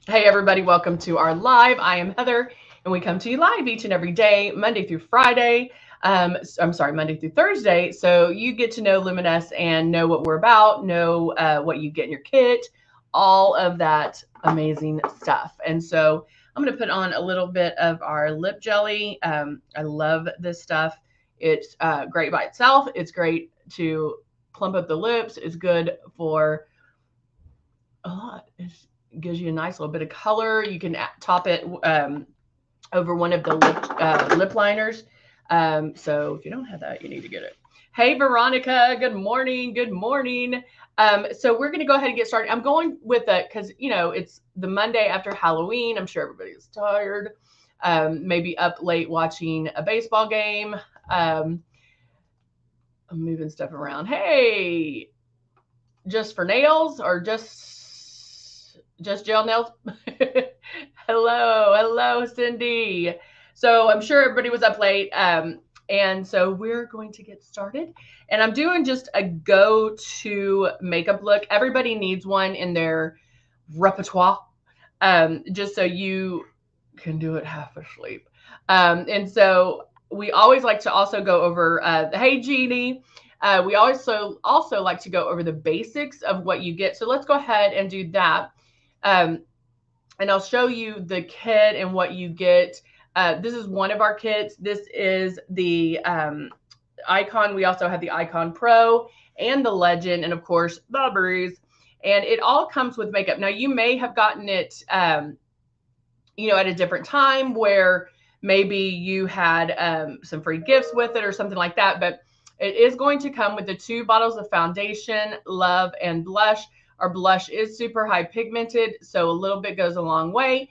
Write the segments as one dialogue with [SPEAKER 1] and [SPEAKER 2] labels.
[SPEAKER 1] Hey everybody, welcome to our live. I am Heather, and we come to you live each and every day, Monday through Friday. I'm sorry, Monday through Thursday. So you get to know Luminess and know what we're about, know what you get in your kit, all of that amazing stuff. And so I'm going to put on a little bit of our lip jelly. I love this stuff. It's great by itself. It's great to plump up the lips. It's good for a lot. Gives you a nice little bit of color. You can top it over one of the lip liners. So if you don't have that, you need to get it. Hey, Veronica. Good morning. Good morning. So we're going to go ahead and get started. I'm going with it because, it's the Monday after Halloween. I'm sure everybody's tired. Maybe up late watching a baseball game. I'm moving stuff around. Hey, just for nails or just gel nails? hello, Cindy. So I'm sure everybody was up late. And so we're going to get started. And I'm doing just a go-to makeup look. Everybody needs one in their repertoire, just so you can do it half asleep. And so we always like to also go over, hey, Jeannie. We also like to go over the basics of what you get. So let's go ahead and do that. And I'll show you the kit and what you get. This is one of our kits. This is the Icon. We also have the Icon Pro and the Legend, and of course, the Breeze. And it all comes with makeup. Now, you may have gotten it, at a different time where maybe you had some free gifts with it or something like that. But it is going to come with the 2 bottles of foundation, Love, and blush. Our blush is super high pigmented, so a little bit goes a long way.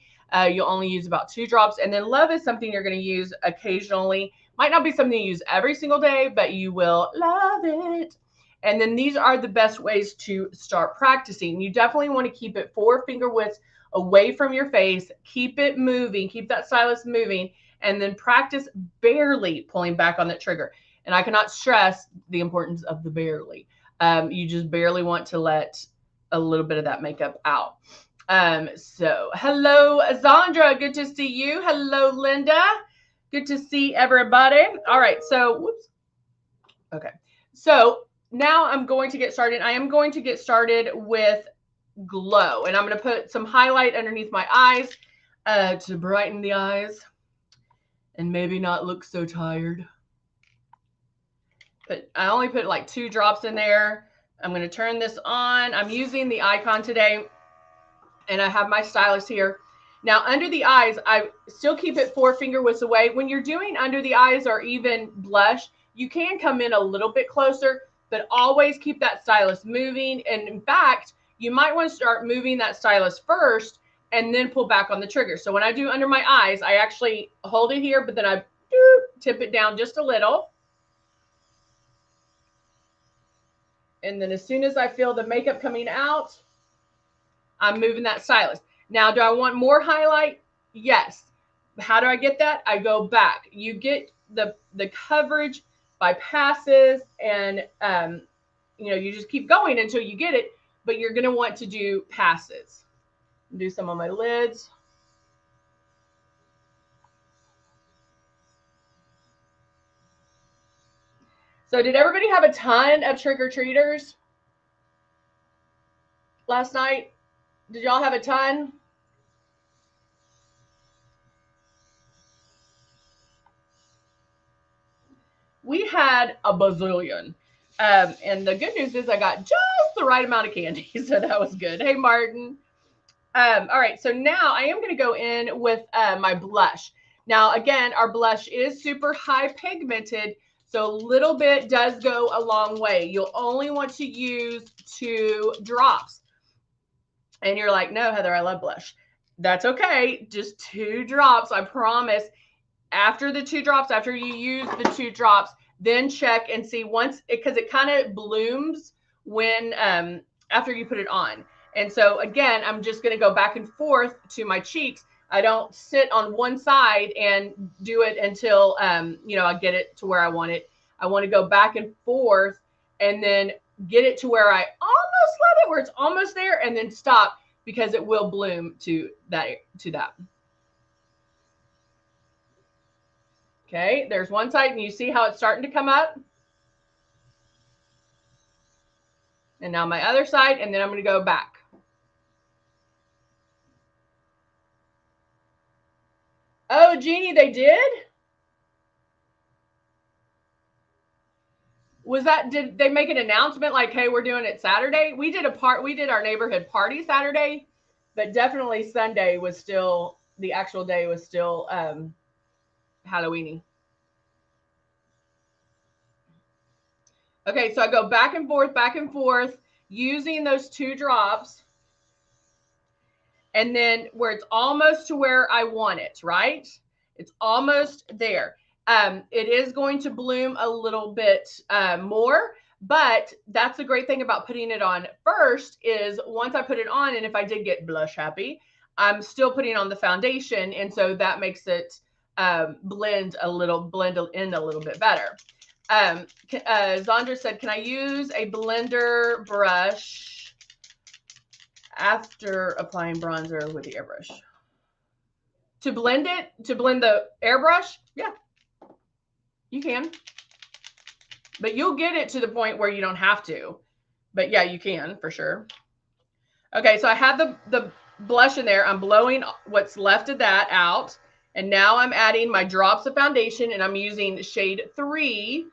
[SPEAKER 1] You'll only use about 2 drops. And then Love is something you're going to use occasionally. Might not be something you use every single day, but you will love it. And then these are the best ways to start practicing. You definitely want to keep it 4 finger widths away from your face. Keep it moving. Keep that stylus moving. And then practice barely pulling back on that trigger. And I cannot stress the importance of the barely. You just barely want to let a little bit of that makeup out. So hello, Zandra. Good to see you. Hello, Linda. Good to see everybody. All right. So, whoops. Okay. So now I'm going to get started. I am going to get started with Glow. And I'm going to put some highlight underneath my eyes to brighten the eyes and maybe not look so tired. But I only put like 2 drops in there. I'm going to turn this on. I'm using the Icon today, and I have my stylus here. Now, under the eyes, I still keep it 4 finger widths away. When you're doing under the eyes or even blush, you can come in a little bit closer, but always keep that stylus moving. And in fact, you might want to start moving that stylus first and then pull back on the trigger. So when I do under my eyes, I actually hold it here, but then I tip it down just a little. And then as soon as I feel the makeup coming out, I'm moving that stylus. Now, do I want more highlight? Yes. How do I get that? I go back. You get the coverage by passes, and you just keep going until you get it, but you're going to want to do passes. Do some on my lids. So did everybody have a ton of trick-or-treaters last night? Did y'all have a ton? We had a bazillion. And the good news is I got just the right amount of candy, so that was good. Hey, Martin. All right, so now I am going to go in with my blush. Now, again, our blush is super high pigmented, so a little bit does go a long way. You'll only want to use 2 drops. And you're like, no, Heather, I love blush. That's okay. Just 2 drops, I promise. After the 2 drops, after you use the 2 drops, then check and see once, because it kind of blooms when, after you put it on. And so again, I'm just going to go back and forth to my cheeks. I don't sit on one side and do it until, I get it to where I want it. I want to go back and forth and then get it to where I almost love it, where it's almost there, and then stop. because it will bloom to that. Okay, there's one side, and you see how it's starting to come up. And now my other side, and then I'm going to go back. Oh, Jeannie, they did? Was that, did they make an announcement like, hey, we're doing it Saturday? We did our neighborhood party Saturday, but definitely Sunday was still, the actual day was still Halloween-y. Okay, so I go back and forth using those 2 drops. And then where it's almost to where I want it, right? It's almost there. It is going to bloom a little bit more, but that's the great thing about putting it on first is once I put it on, and if I did get blush happy, I'm still putting on the foundation. And so that makes it blend in a little bit better. Zandra said, can I use a blender brush after applying bronzer with the airbrush? To blend the airbrush? Yeah, you can. But you'll get it to the point where you don't have to. But yeah, you can for sure. Okay, so I have the blush in there. I'm blowing what's left of that out. And now I'm adding my drops of foundation, and I'm using shade 3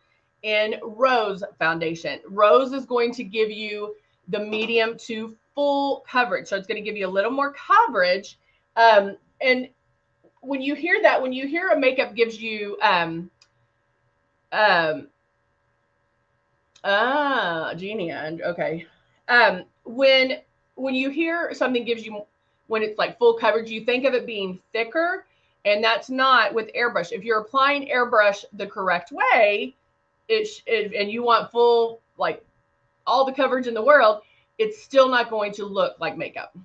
[SPEAKER 1] in Rose foundation. Rose is going to give you the medium to full coverage. So it's going to give you a little more coverage. And when you hear that, when you hear a makeup gives you, Jeannie, okay. When you hear something gives you, when it's like full coverage, you think of it being thicker, and that's not with airbrush. If you're applying airbrush the correct way, and you want full, like all the coverage in the world, it's still not going to look like makeup.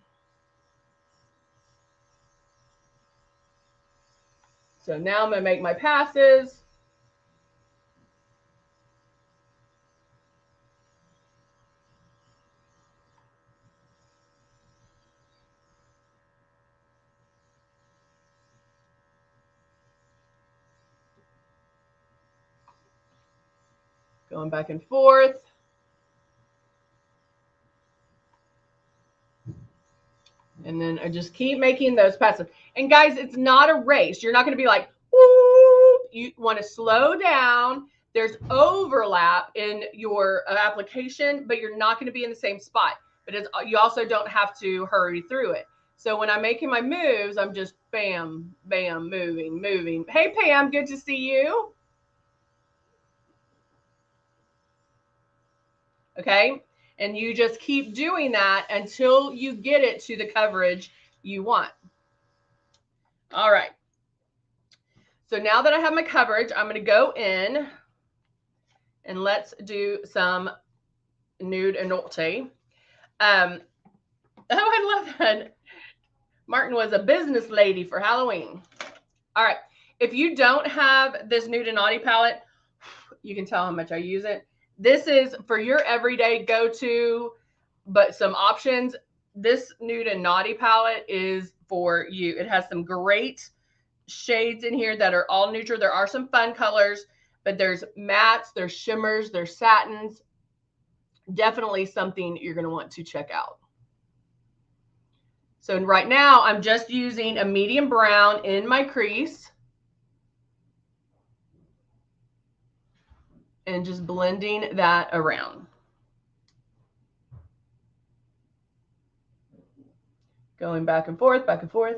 [SPEAKER 1] So now I'm going to make my passes. Going back and forth. And then I just keep making those passes. And guys, it's not a race. You're not going to be like, whoop. You want to slow down. There's overlap in your application, but you're not going to be in the same spot. But you also don't have to hurry through it. So when I'm making my moves, I'm just bam, bam, moving. Hey, Pam, good to see you. Okay. And you just keep doing that until you get it to the coverage you want. All right. So now that I have my coverage, I'm going to go in and let's do some Nude and Naughty. Oh, I love that. Martin was a business lady for Halloween. All right. If you don't have this Nude and Naughty palette, you can tell how much I use it. This is for your everyday go-to, but some options. This Nude and Naughty palette is for you. It has some great shades in here that are all neutral. There are some fun colors, but there's mattes, there's shimmers, there's satins. Definitely something you're going to want to check out. So right now I'm just using a medium brown in my crease and just blending that around. Going back and forth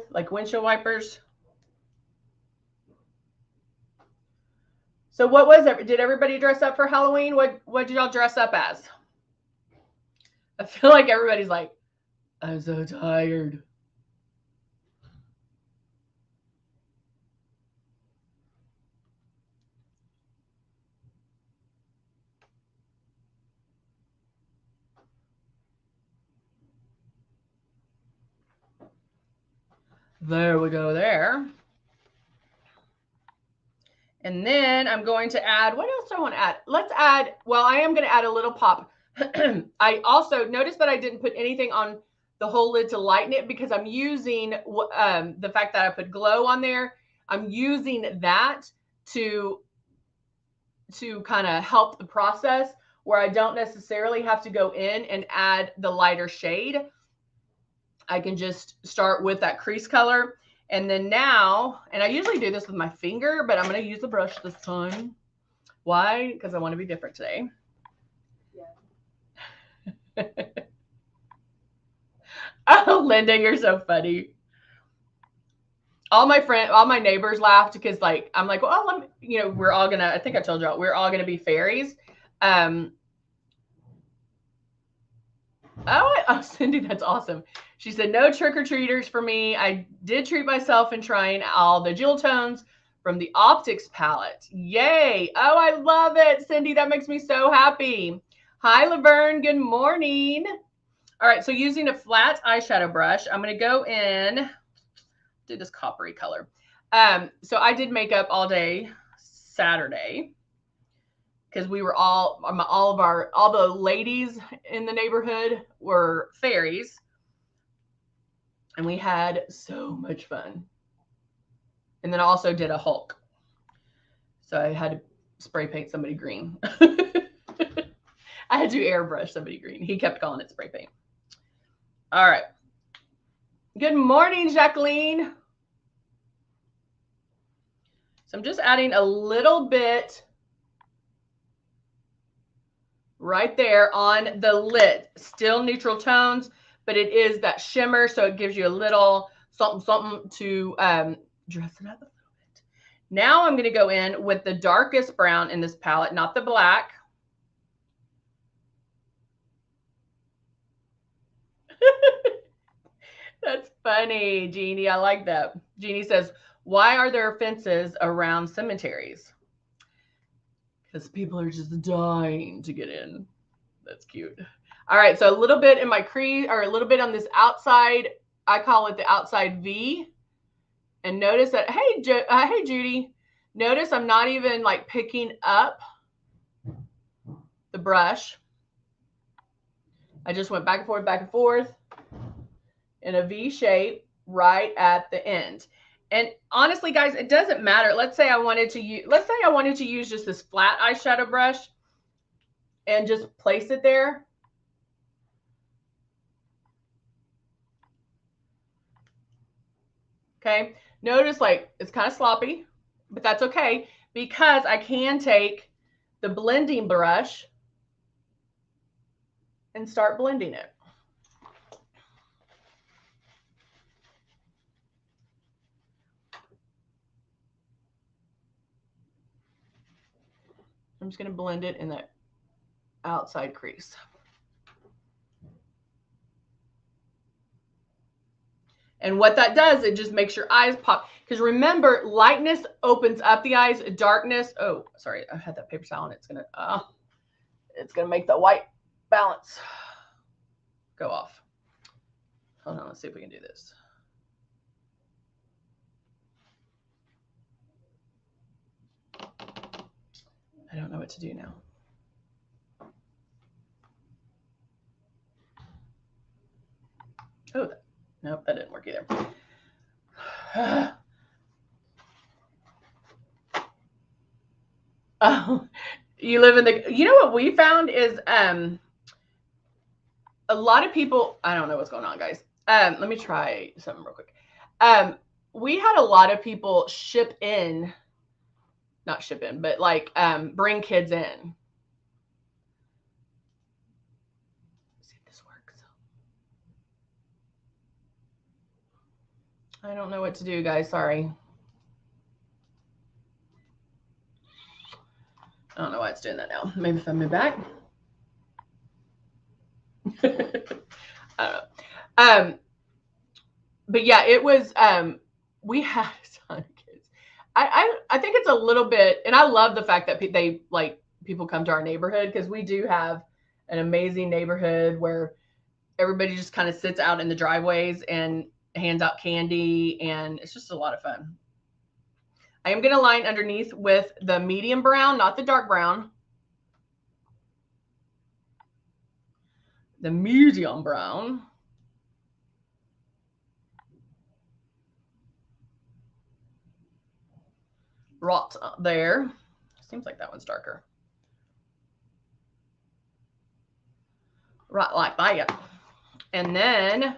[SPEAKER 1] like windshield wipers. So what was it? Did everybody dress up for Halloween? What did y'all dress up as? I feel like everybody's like, I'm so tired. There we go there. And then I'm going to add, what else do I want to add? Let's add, well, I am going to add a little pop. I also noticed that I didn't put anything on the whole lid to lighten it, because I'm using the fact that I put glow on there. I'm using that to kind of help the process, where I don't necessarily have to go in and add the lighter shade. I can just start with that crease color. And then now, and I usually do this with my finger, but I'm going to use the brush this time. Why? Because I want to be different today. Yeah. Oh, Linda, you're so funny. All my neighbors laughed because, like, I'm like, well, we're all gonna, I think I told y'all, we're all gonna be fairies. Oh, Cindy, that's awesome. She said, no trick-or-treaters for me. I did treat myself in trying all the jewel tones from the Optics palette. Yay. Oh, I love it, Cindy. That makes me so happy. Hi, Laverne. Good morning. All right, so using a flat eyeshadow brush, I'm going to go in, do this coppery color. So I did makeup all day Saturday, because we were all the ladies in the neighborhood were fairies, and we had so much fun. And then I also did a Hulk, so I had to spray paint somebody green. I had to airbrush somebody green. He kept calling it spray paint. All right. Good morning, Jacqueline. So I'm just adding a little bit right there on the lid. Still neutral tones, but it is that shimmer, so it gives you a little something to dress it up a little bit. Now I'm going to go in with the darkest brown in this palette, not the black. That's funny, Jeannie. I like that. Jeannie says, why are there fences around cemeteries? Because people are just dying to get in. That's cute. All right, so a little bit in my crease, or a little bit on this outside. I call it the outside V. And notice that, hey, hey, Judy. Notice I'm not even like picking up the brush. I just went back and forth in a V shape right at the end. And honestly, guys, it doesn't matter. Let's say I wanted to use just this flat eyeshadow brush and just place it there. Okay. Notice, like, it's kind of sloppy, but that's okay, because I can take the blending brush and start blending it. I'm just going to blend it in that outside crease. And what that does, it just makes your eyes pop. Because remember, lightness opens up the eyes. Darkness, oh, sorry, I had that paper towel on. It's gonna make the white balance go off. Hold on, let's see if we can do this. I don't know what to do now. Oh, nope, that didn't work either. Oh, you live in the, you know what we found is a lot of people, I don't know what's going on, guys. Let me try something real quick. We had a lot of people not ship in, but like bring kids in. Let's see if this works. I don't know what to do, guys. Sorry. I don't know why it's doing that now. Maybe if I move back. I don't know. But yeah, it was, we had a ton of kids. I think it's a little bit, and I love the fact that people come to our neighborhood, because we do have an amazing neighborhood where everybody just kind of sits out in the driveways and hands out candy, and it's just a lot of fun. I am going to line underneath with the medium brown, not the dark brown. The medium brown. right there. Seems like that one's darker. Right like that. And then,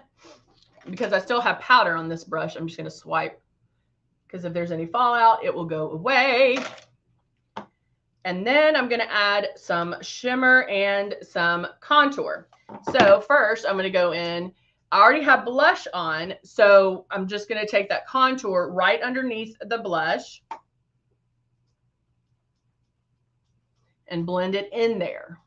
[SPEAKER 1] because I still have powder on this brush, I'm just going to swipe, because if there's any fallout, it will go away. And then I'm going to add some shimmer and some contour. So first I'm going to go in. I already have blush on, so I'm just going to take that contour right underneath the blush and blend it in there.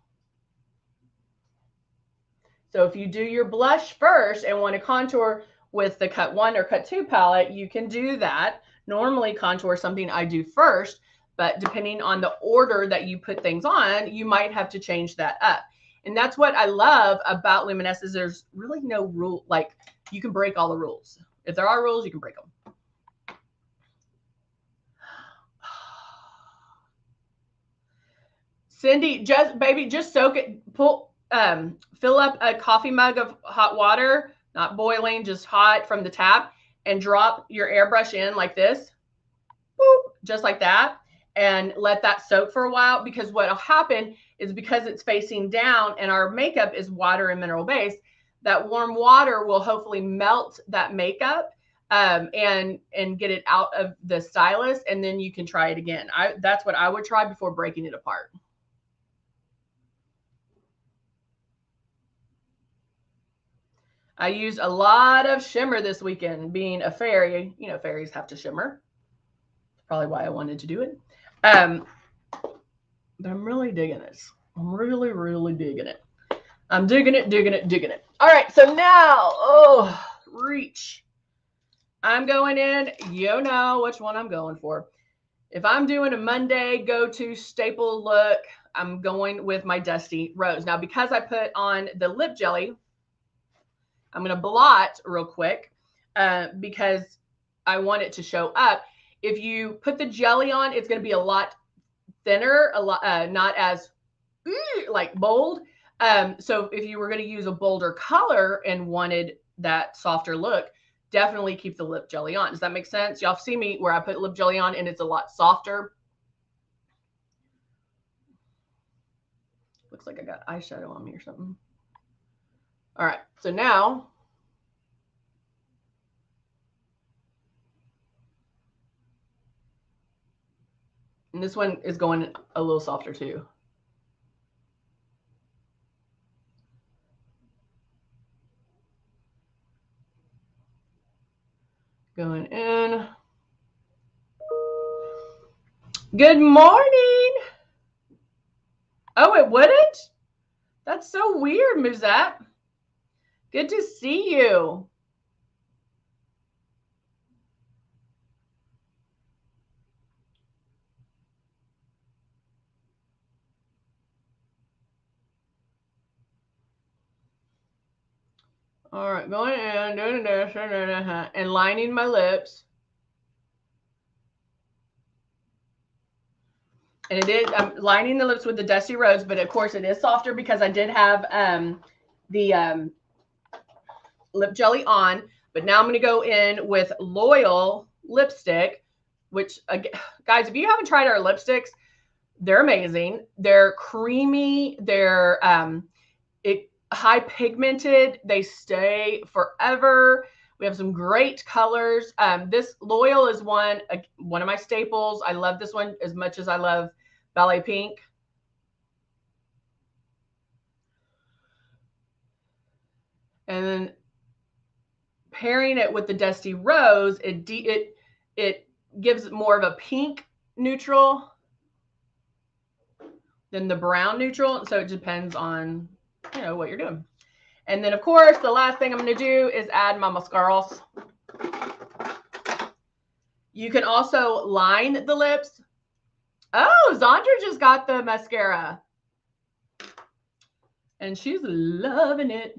[SPEAKER 1] So if you do your blush first and want to contour with the Cut 1 or Cut 2 palette, you can do that. Normally contour is something I do first, but depending on the order that you put things on, you might have to change that up. And that's what I love about Luminess, is there's really no rule. Like, you can break all the rules. If there are rules, you can break them. Cindy, just soak it, fill up a coffee mug of hot water, not boiling, just hot from the tap, and drop your airbrush in like this, boop, just like that, and let that soak for a while, because what will happen is, because it's facing down and our makeup is water and mineral based, that warm water will hopefully melt that makeup and get it out of the stylus, and then you can try it again. That's what I would try before breaking it apart. I used a lot of shimmer this weekend. Being a fairy, you know, fairies have to shimmer. That's probably why I wanted to do it. But I'm really digging this. I'm really, really digging it. I'm digging it, digging it, digging it. All right, so now, reach. I'm going in. You know which one I'm going for. If I'm doing a Monday go-to staple look, I'm going with my Dusty Rose. Now, because I put on the lip jelly, I'm going to blot real quick because I want it to show up. If you put the jelly on, it's going to be a lot thinner, a lot not as like bold. So if you were going to use a bolder color and wanted that softer look, definitely keep the lip jelly on. Does that make sense? Y'all see me where I put lip jelly on and it's a lot softer. Looks like I got eyeshadow on me or something. All right, so now and this one is going a little softer too. Going in. Good morning. Oh, it wouldn't? That's so weird, Muzette. Good to see you. All right, going in, doing this, and lining my lips. And it is, I'm lining the lips with the Dusty Rose, but of course it is softer because I did have the lip jelly on. But now I'm going to go in with Loyal lipstick, which, guys, if you haven't tried our lipsticks, they're amazing. They're creamy. They're high pigmented. They stay forever. We have some great colors. This Loyal is one of my staples. I love this one as much as I love Ballet Pink. And then pairing it with the Dusty Rose, it gives more of a pink neutral than the brown neutral. So it depends on, you know, what you're doing. And then, of course, the last thing I'm going to do is add my mascaras. You can also line the lips. Oh, Zandra just got the mascara. And she's loving it.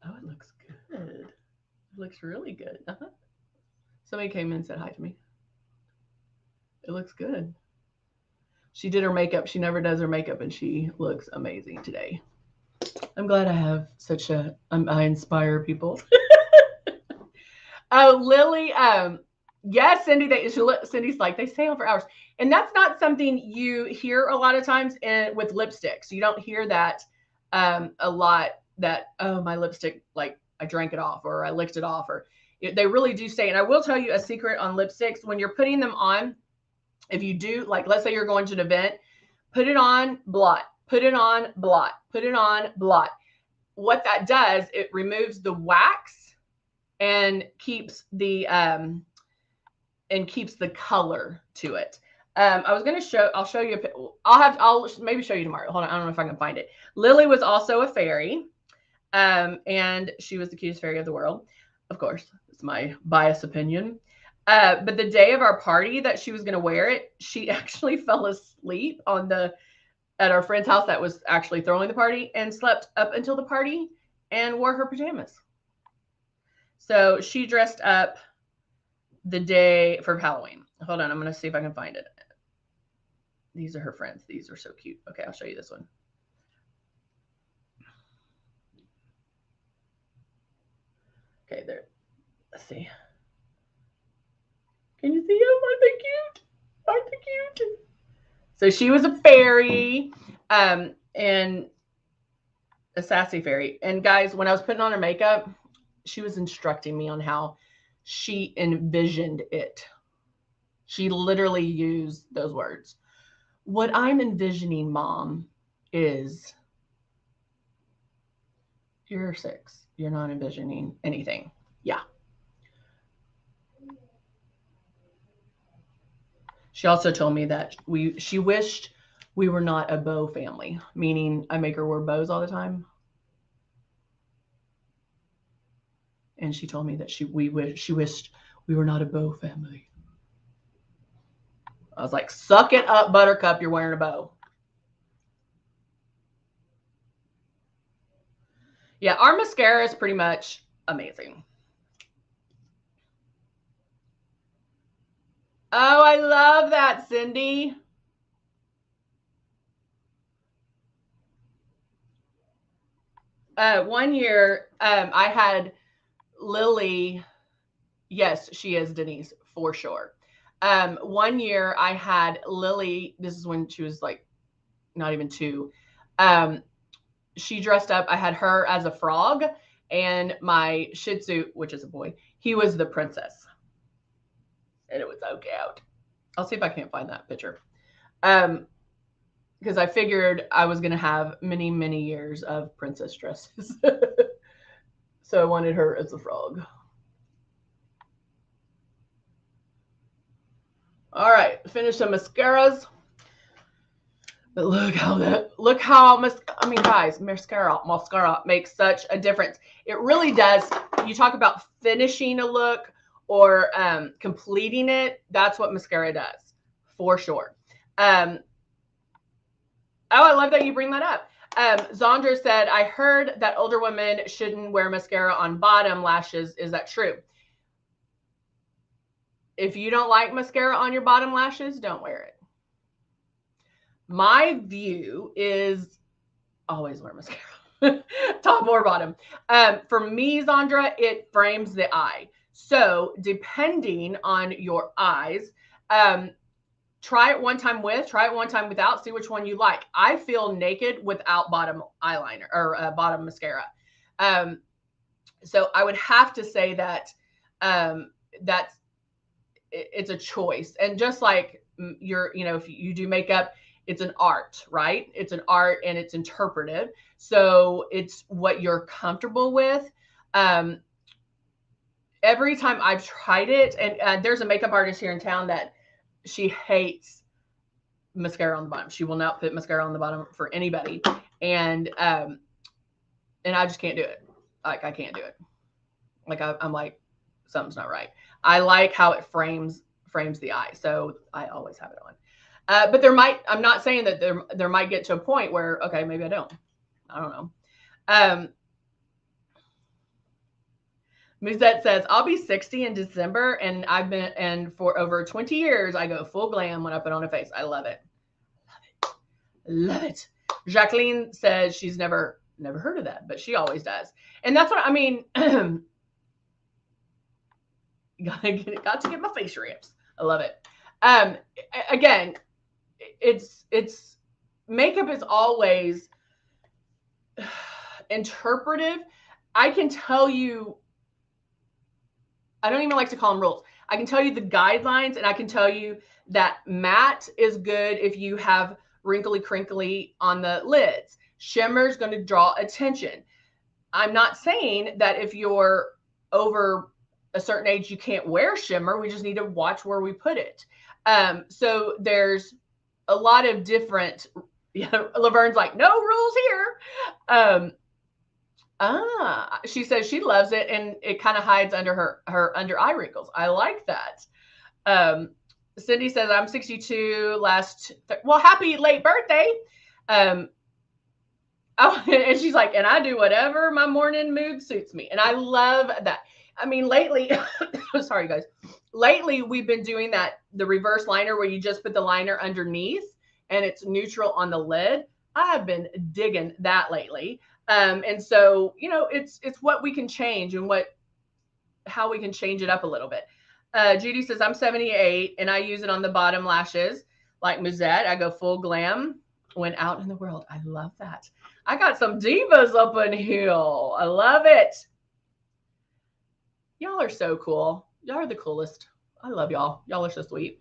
[SPEAKER 1] Oh, it looks good. It looks really good. Somebody came in and said hi to me. It looks good. She did her makeup. She never does her makeup, and she looks amazing today. I'm glad I have such I inspire people. Oh, Lily. Yes, Cindy. Cindy's like, they stay on for hours, and that's not something you hear a lot of times with lipsticks. You don't hear that a lot. That, oh, my lipstick, like I drank it off or I licked it off, or they really do stay. And I will tell you a secret on lipsticks: when you're putting them on, if you do, like, let's say you're going to an event, put it on, blot, put it on, blot, put it on, blot. What that does, it removes the wax and keeps the color to it. I was going to show, I'll show you, I'll maybe show you tomorrow. Hold on. I don't know if I can find it. Lily was also a fairy. And she was the cutest fairy of the world. Of course, it's my biased opinion. But the day of our party that she was going to wear it, she actually fell asleep at our friend's house that was actually throwing the party, and slept up until the party and wore her pajamas. So she dressed up the day for Halloween. Hold on, I'm going to see if I can find it. These are her friends. These are so cute. Okay, I'll show you this one. Okay, there. Let's see. Can you see them? Aren't they cute? Aren't they cute? So she was a fairy, and a sassy fairy. And guys, when I was putting on her makeup, she was instructing me on how she envisioned it. She literally used those words. What I'm envisioning, Mom, is you're 6. You're not envisioning anything. Yeah. She also told me that she wished we were not a bow family, meaning I make her wear bows all the time. And she told me that she wished we were not a bow family. I was like, suck it up, Buttercup, you're wearing a bow. Yeah, our mascara is pretty much amazing. Oh, I love that, Cindy. One year, I had Lily. Yes, she is Denise, for sure. One year I had Lily. This is when she was like not even 2. She dressed up. I had her as a frog, and my Shih Tzu, which is a boy, he was the princess. And it was so cute. I'll see if I can't find that picture. Because I figured I was going to have many, many years of princess dresses. So I wanted her as a frog. All right, finish some mascaras. But look how guys, mascara makes such a difference. It really does. You talk about finishing a look or completing it. That's what mascara does, for sure. Oh, I love that you bring that up. Zandra said, I heard that older women shouldn't wear mascara on bottom lashes. Is that true? If you don't like mascara on your bottom lashes, don't wear it. My view is always wear mascara, top or bottom. For me, Zandra, it frames the eye. So depending on your eyes, try it one time with, try it one time without, see which one you like. I feel naked without bottom eyeliner or bottom mascara. So I would have to say that it's a choice. And just like if you do makeup, it's an art, right? It's an art and it's interpretive. So it's what you're comfortable with. Every time I've tried it, and there's a makeup artist here in town that she hates mascara on the bottom. She will not put mascara on the bottom for anybody. And I just can't do it. Like, I can't do it. Like, I'm like, something's not right. I like how it frames the eye. So I always have it on. But I'm not saying that there might get to a point where, okay, maybe I don't know. Musette says, I'll be 60 in December, and for over 20 years, I go full glam when I put on a face. I love it. Love it. Jacqueline says she's never heard of that, but she always does. And that's what I mean. got to get my face ramps. I love it. Again, it's makeup is always interpretive. I can tell you, I don't even like to call them rules. I can tell you the guidelines, and I can tell you that matte is good if you have wrinkly crinkly on the lids. Shimmer is going to draw attention. I'm not saying that if you're over a certain age, you can't wear shimmer. We just need to watch where we put it. So there's a lot of different, Laverne's like, no rules here. She says she loves it, and it kind of hides under her under eye wrinkles. I like that. Cindy says, I'm 62 well, happy late birthday. Oh, and she's like, and I do whatever my morning mood suits me. And I love that. I mean, lately, sorry guys, lately we've been doing the reverse liner where you just put the liner underneath and it's neutral on the lid. I've been digging that lately. And so, it's what we can change and how we can change it up a little bit. Judy says, I'm 78 and I use it on the bottom lashes like Musette. I go full glam when out in the world. I love that. I got some divas up in here. I love it. Y'all are so cool. Y'all are the coolest. I love y'all. Y'all are so sweet.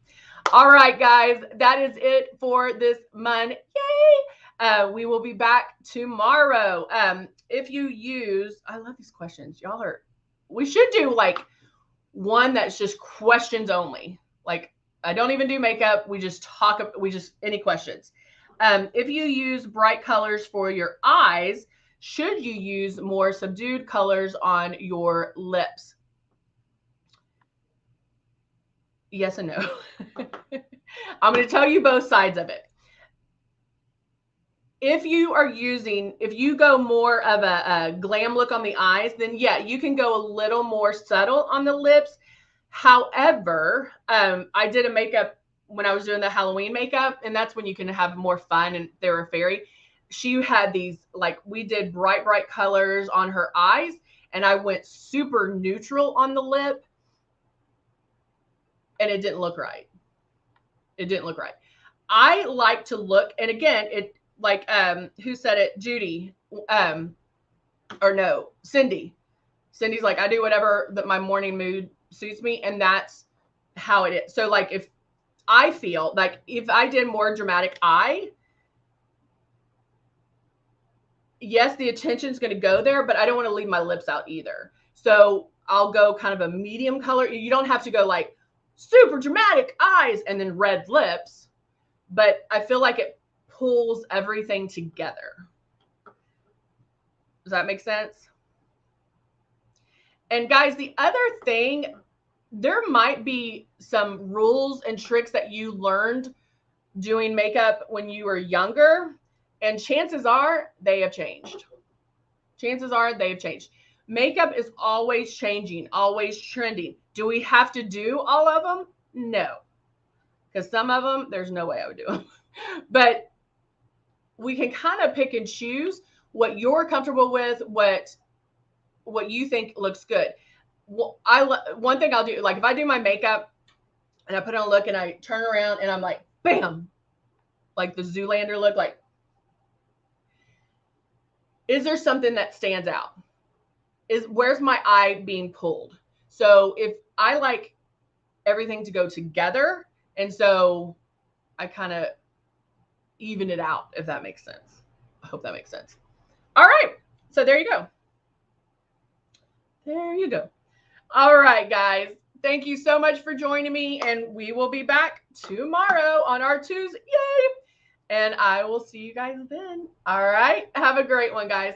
[SPEAKER 1] All right, guys, that is it for this month. Yay! We will be back tomorrow. If you use, I love these questions. We should do like one that's just questions only. Like, I don't even do makeup. We just any questions. If you use bright colors for your eyes, should you use more subdued colors on your lips? Yes and no. I'm going to tell you both sides of it. If you go more of a glam look on the eyes, then yeah, you can go a little more subtle on the lips. However, I did a makeup when I was doing the Halloween makeup, and that's when you can have more fun, and they were fairy. She had these, like, we did bright colors on her eyes, and I went super neutral on the lip, and it didn't look right. It didn't look right. I like to look, and again, it like, who said it? Judy, or no, Cindy. Cindy's like, I do whatever that my morning mood suits me, and that's how it is. So like, if I feel like if I did more dramatic eye, yes, the attention's going to go there, but I don't want to leave my lips out either. So I'll go kind of a medium color. You don't have to go like super dramatic eyes and then red lips, but I feel like it pulls everything together. Does that make sense? And guys, the other thing, there might be some rules and tricks that you learned doing makeup when you were younger, and chances are they have changed. Chances are they've changed. Makeup is always changing, always trending. Do we have to do all of them? No. Because some of them, there's no way I would do them. But we can kind of pick and choose what you're comfortable with, what you think looks good. Well, one thing I'll do, like if I do my makeup and I put on a look and I turn around and I'm like, bam, like the Zoolander look, like, is there something that stands out? Where's my eye being pulled? So if I like everything to go together, and so I kind of even it out, if that makes sense. I hope that makes sense. All right. So there you go. There you go. All right, guys. Thank you so much for joining me, and we will be back tomorrow on our Tuesday. Yay! And I will see you guys then. All right. Have a great one, guys.